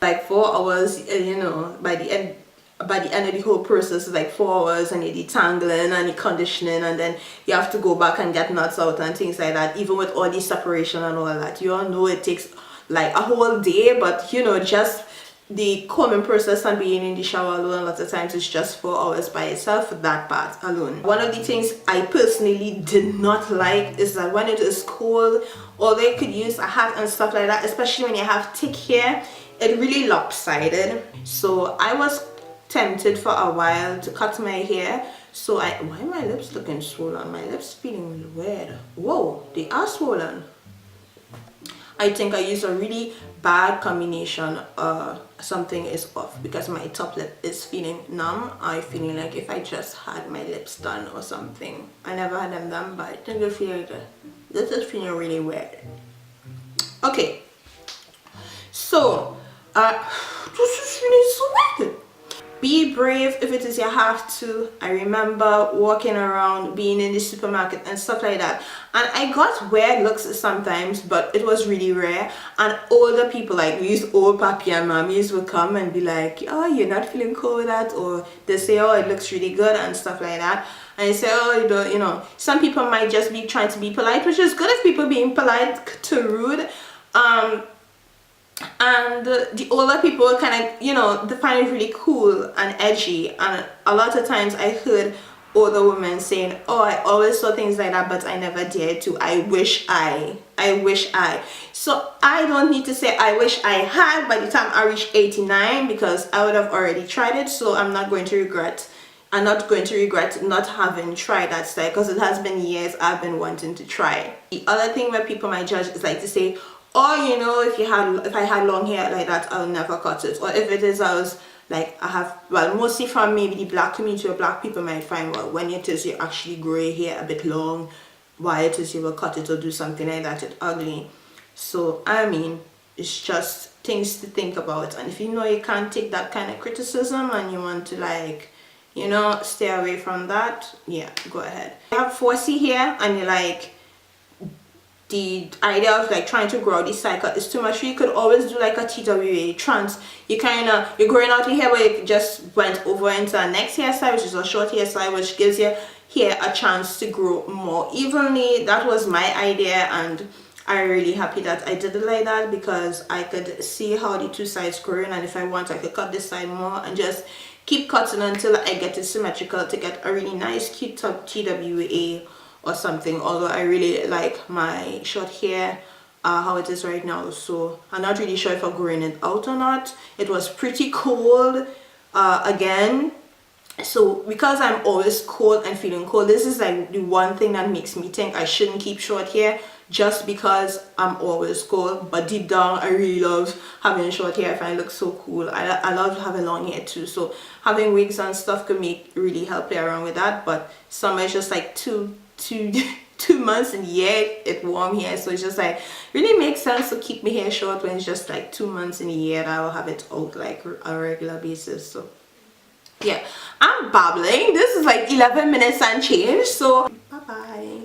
like 4 hours, you know, by the end of the whole process is like 4 hours, and you're detangling and you're conditioning, and then you have to go back and get knots out and things like that. Even with all the separation and all that, you all know it takes like a whole day. But you know, just the combing process and being in the shower alone, a lot of times it's just 4 hours by itself for that part alone. One of the things I personally did not like is that when it is cold, although you could use a hat and stuff like that, especially when you have thick hair, it really lopsided. So I was tempted for a while to cut my hair. So why are my lips looking swollen? My lips feeling weird. Whoa, they are swollen. I think I used a really bad combination. Something is off because my top lip is feeling numb. I'm feeling like if I just had my lips done or something. I never had them done, but I think I feel like this is feeling really weird. Okay, so this is really so weird. Be brave if it is you have to. I remember walking around, being in the supermarket and stuff like that, and I got weird looks sometimes, but it was really rare. And older people, like these old papi and mommies, would come and be like, oh, you're not feeling cool with that, or they say, oh, it looks really good and stuff like that. And I say, oh, you know, some people might just be trying to be polite, which is good if people being polite to rude. And the older people kind of, you know, they find it really cool and edgy. And a lot of times I heard older women saying, oh, I always saw things like that, but I never dared to. I wish I. So I don't need to say I wish I had by the time I reach 89, because I would have already tried it. So I'm not going to regret not having tried that style, because it has been years I've been wanting to try it. The other thing where people might judge is like to say, oh, you know, if I had long hair like that, I'll never cut it. Or if it is, I was like, I have, well, mostly from maybe the black community, or black people might find, well, when it is you actually grow your hair a bit long, why it is you will cut it or do something like that, it's ugly. So I mean, it's just things to think about. And if you know you can't take that kind of criticism and you want to, like, you know, stay away from that, yeah, go ahead. You have 4C hair and you're like, the idea of like trying to grow out this cycle is too much. You could always do like a TWA trans. You're growing out your hair, but you just went over into the next hairstyle, which is a short hairstyle, which gives your hair a chance to grow more evenly. That was my idea, and I'm really happy that I did it like that, because I could see how the two sides growing, and if I want, I could cut this side more and just keep cutting until I get it symmetrical to get a really nice cute top TWA or something. Although I really like my short hair how it is right now, so I'm not really sure if I'm growing it out or not. It was pretty cold again, so because I'm always cold and feeling cold, this is like the one thing that makes me think I shouldn't keep short hair, just because I'm always cold. But deep down I really love having short hair. I find it looks so cool. I love having long hair too, so having wigs and stuff could really help play around with that. But summer is just like two months in the year it's warm here, so it's just like really makes sense to keep my hair short when it's just like 2 months in a year that I'll have it out like a regular basis. So yeah, I'm babbling. This is like 11 minutes and change, so bye bye.